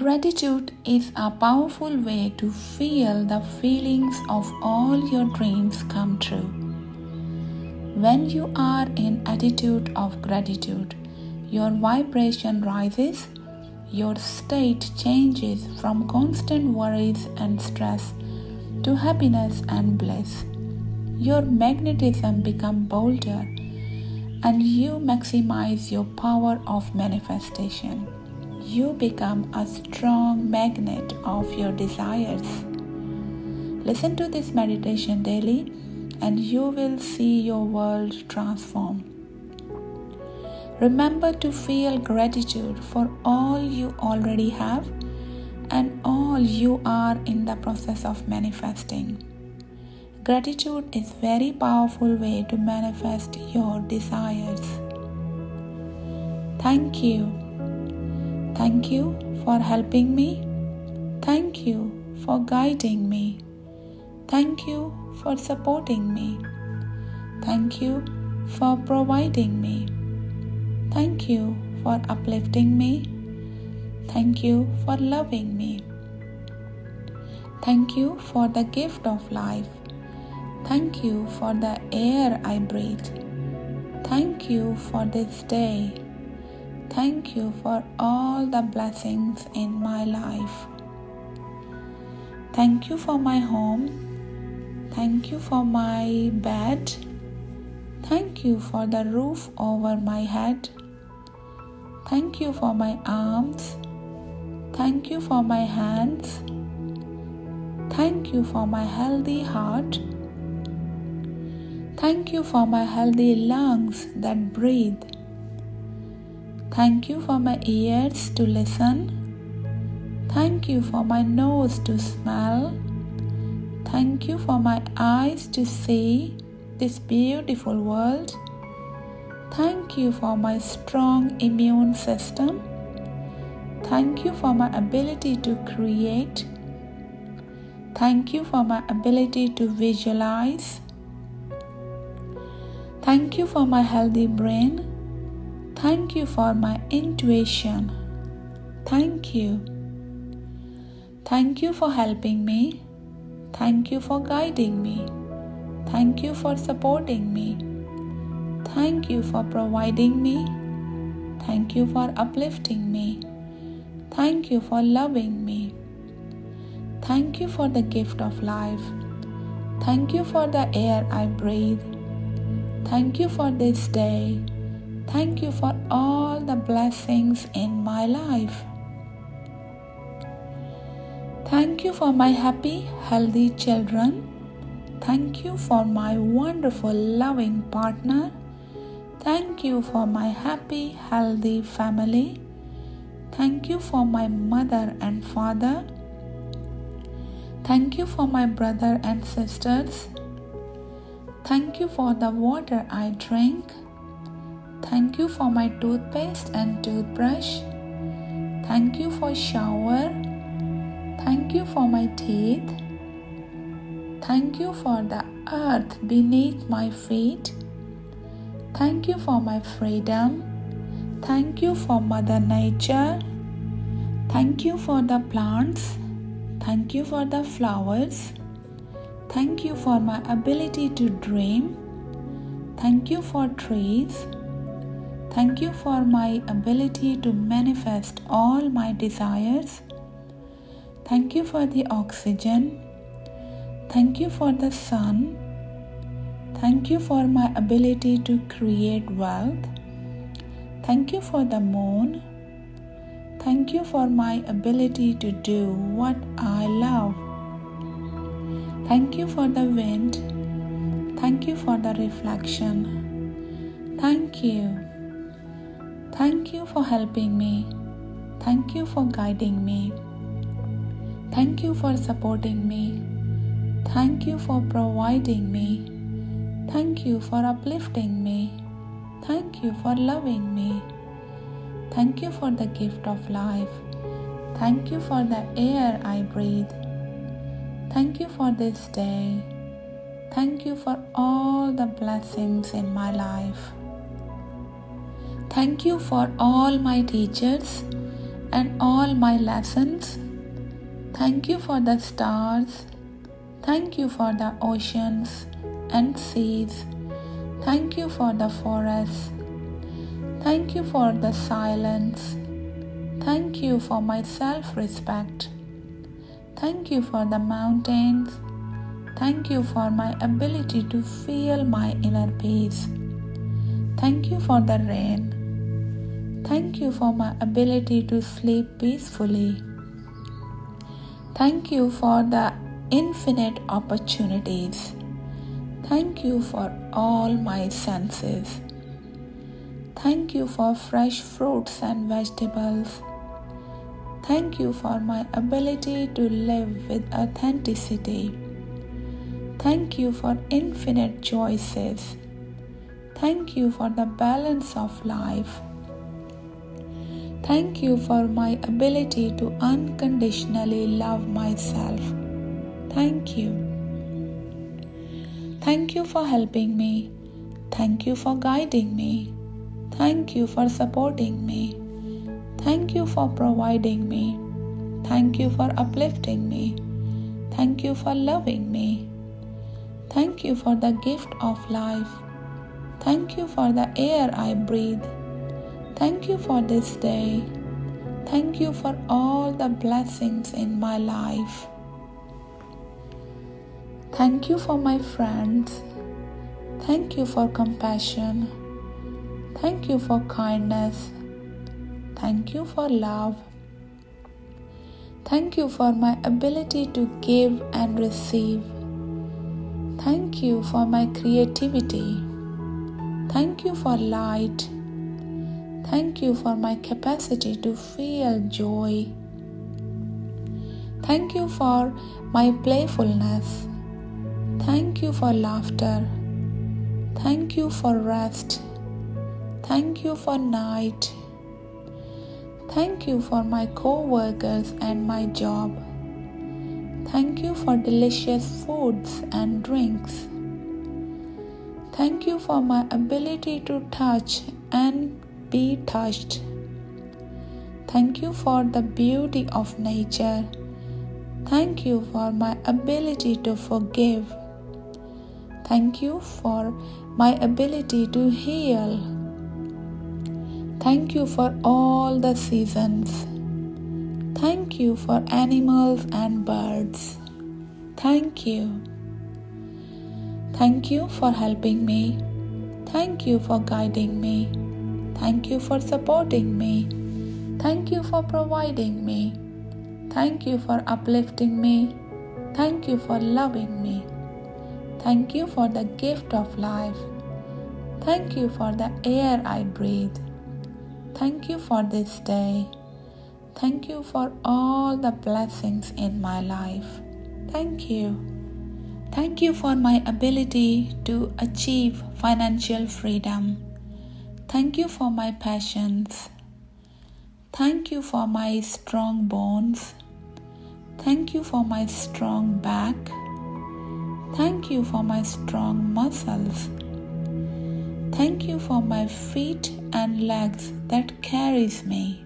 Gratitude is a powerful way to feel the feelings of all your dreams come true. When you are in attitude of gratitude, your vibration rises, your state changes from constant worries and stress to happiness and bliss. Your magnetism becomes bolder and you maximize your power of manifestation. You become a strong magnet of your desires. Listen to this meditation daily and you will see your world transform. Remember to feel gratitude for all you already have and all you are in the process of manifesting. Gratitude is a very powerful way to manifest your desires. Thank you. Thank you for helping me. Thank you for guiding me. Thank you for supporting me. Thank you for providing me. Thank you for uplifting me. Thank you for loving me. Thank you for the gift of life. Thank you for the air I breathe. Thank you for this day. Thank you for all the blessings in my life. Thank you for my home. Thank you for my bed. Thank you for the roof over my head. Thank you for my arms. Thank you for my hands. Thank you for my healthy heart. Thank you for my healthy lungs that breathe. Thank you for my ears to listen. Thank you for my nose to smell. Thank you for my eyes to see this beautiful world. Thank you for my strong immune system. Thank you for my ability to create. Thank you for my ability to visualize. Thank you for my healthy brain. Thank you for my intuition. Thank you. Thank you for helping me. Thank you for guiding me. Thank you for supporting me. Thank you for providing me. Thank you for uplifting me. Thank you for loving me. Thank you for the gift of life. Thank you for the air I breathe. Thank you for this day. Thank you for all the blessings in my life. Thank you for my happy, healthy children. Thank you for my wonderful, loving partner. Thank you for my happy, healthy family. Thank you for my mother and father. Thank you for my brother and sisters. Thank you for the water I drink. Thank you for my toothpaste and toothbrush. Thank you for shower. Thank you for my teeth. Thank you for the earth beneath my feet. Thank you for my freedom. Thank you for Mother Nature. Thank you for the plants. Thank you for the flowers. Thank you for my ability to dream. Thank you for trees. Thank you for my ability to manifest all my desires. Thank you for the oxygen. Thank you for the sun. Thank you for my ability to create wealth. Thank you for the moon. Thank you for my ability to do what I love. Thank you for the wind. Thank you for the reflection. Thank you. Thank you for helping me. Thank you for guiding me. Thank you for supporting me. Thank you for providing me. Thank you for uplifting me. Thank you for loving me. Thank you for the gift of life. Thank you for the air I breathe. Thank you for this day. Thank you for all the blessings in my life. Thank you for all my teachers and all my lessons. Thank you for the stars. Thank you for the oceans and seas. Thank you for the forests. Thank you for the silence. Thank you for my self-respect. Thank you for the mountains. Thank you for my ability to feel my inner peace. Thank you for the rain. Thank you for my ability to sleep peacefully. Thank you for the infinite opportunities. Thank you for all my senses. Thank you for fresh fruits and vegetables. Thank you for my ability to live with authenticity. Thank you for infinite choices. Thank you for the balance of life. Thank you for my ability to unconditionally love myself. Thank you. Thank you for helping me. Thank you for guiding me. Thank you for supporting me. Thank you for providing me. Thank you for uplifting me. Thank you for loving me. Thank you for the gift of life. Thank you for the air I breathe. Thank you for this day. Thank you for all the blessings in my life. Thank you for my friends. Thank you for compassion. Thank you for kindness. Thank you for love. Thank you for my ability to give and receive. Thank you for my creativity. Thank you for light. Thank you for my capacity to feel joy. Thank you for my playfulness. Thank you for laughter. Thank you for rest. Thank you for night. Thank you for my co-workers and my job. Thank you for delicious foods and drinks. Thank you for my ability to touch and be touched. Thank you for the beauty of nature. Thank you for my ability to forgive. Thank you for my ability to heal. Thank you for all the seasons. Thank you for animals and birds. Thank you. Thank you for helping me. Thank you for guiding me. Thank you for supporting me. Thank you for providing me. Thank you for uplifting me. Thank you for loving me. Thank you for the gift of life. Thank you for the air I breathe. Thank you for this day. Thank you for all the blessings in my life. Thank you. Thank you for my ability to achieve financial freedom. Thank you for my passions. Thank you for my strong bones. Thank you for my strong back. Thank you for my strong muscles. Thank you for my feet and legs that carries me.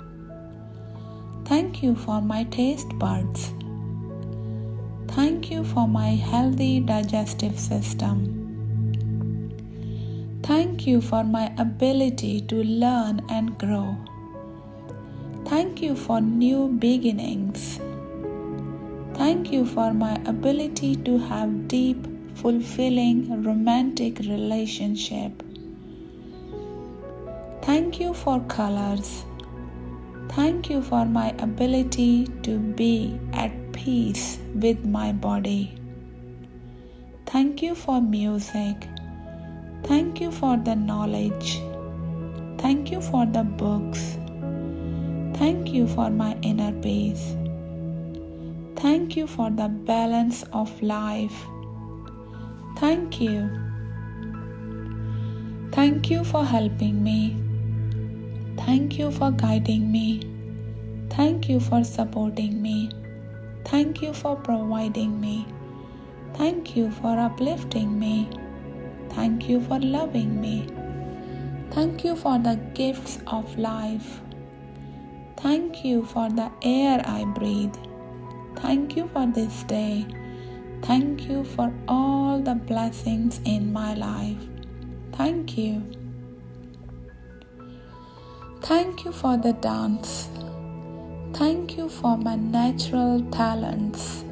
Thank you for my taste buds. Thank you for my healthy digestive system. Thank you for my ability to learn and grow. Thank you for new beginnings. Thank you for my ability to have deep, fulfilling, romantic relationship. Thank you for colors. Thank you for my ability to be at peace with my body. Thank you for music. Thank you for the knowledge. Thank you for the books. Thank you for my inner peace. Thank you for the balance of life. Thank you. Thank you for helping me. Thank you for guiding me. Thank you for supporting me. Thank you for providing me. Thank you for uplifting me. Thank you for loving me. Thank you for the gifts of life. Thank you for the air I breathe. Thank you for this day. Thank you for all the blessings in my life. Thank you. Thank you for the dance. Thank you for my natural talents.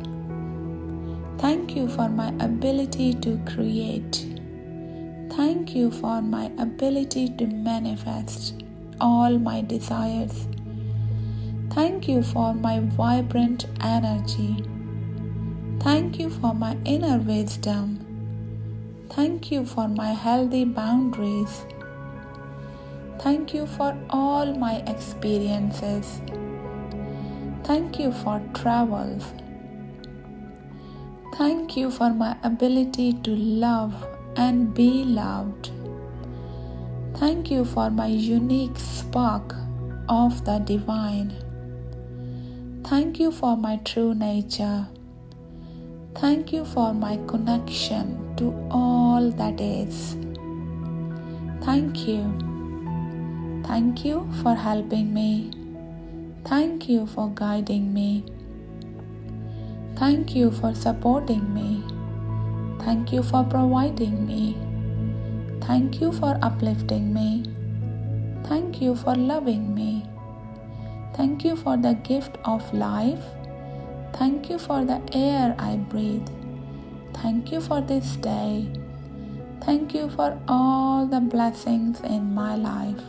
Thank you for my ability to create. Thank you for my ability to manifest all my desires. Thank you for my vibrant energy. Thank you for my inner wisdom. Thank you for my healthy boundaries. Thank you for all my experiences. Thank you for travels. Thank you for my ability to love and be loved. Thank you for my unique spark of the divine. Thank you for my true nature. Thank you for my connection to all that is. Thank you. Thank you for helping me. Thank you for guiding me. Thank you for supporting me. Thank you for providing me. Thank you for uplifting me. Thank you for loving me. Thank you for the gift of life. Thank you for the air I breathe. Thank you for this day. Thank you for all the blessings in my life.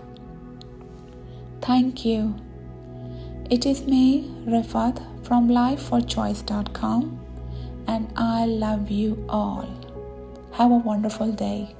Thank you. It is me, Rifat, from lifeforchoice.com, and I love you all. Have a wonderful day.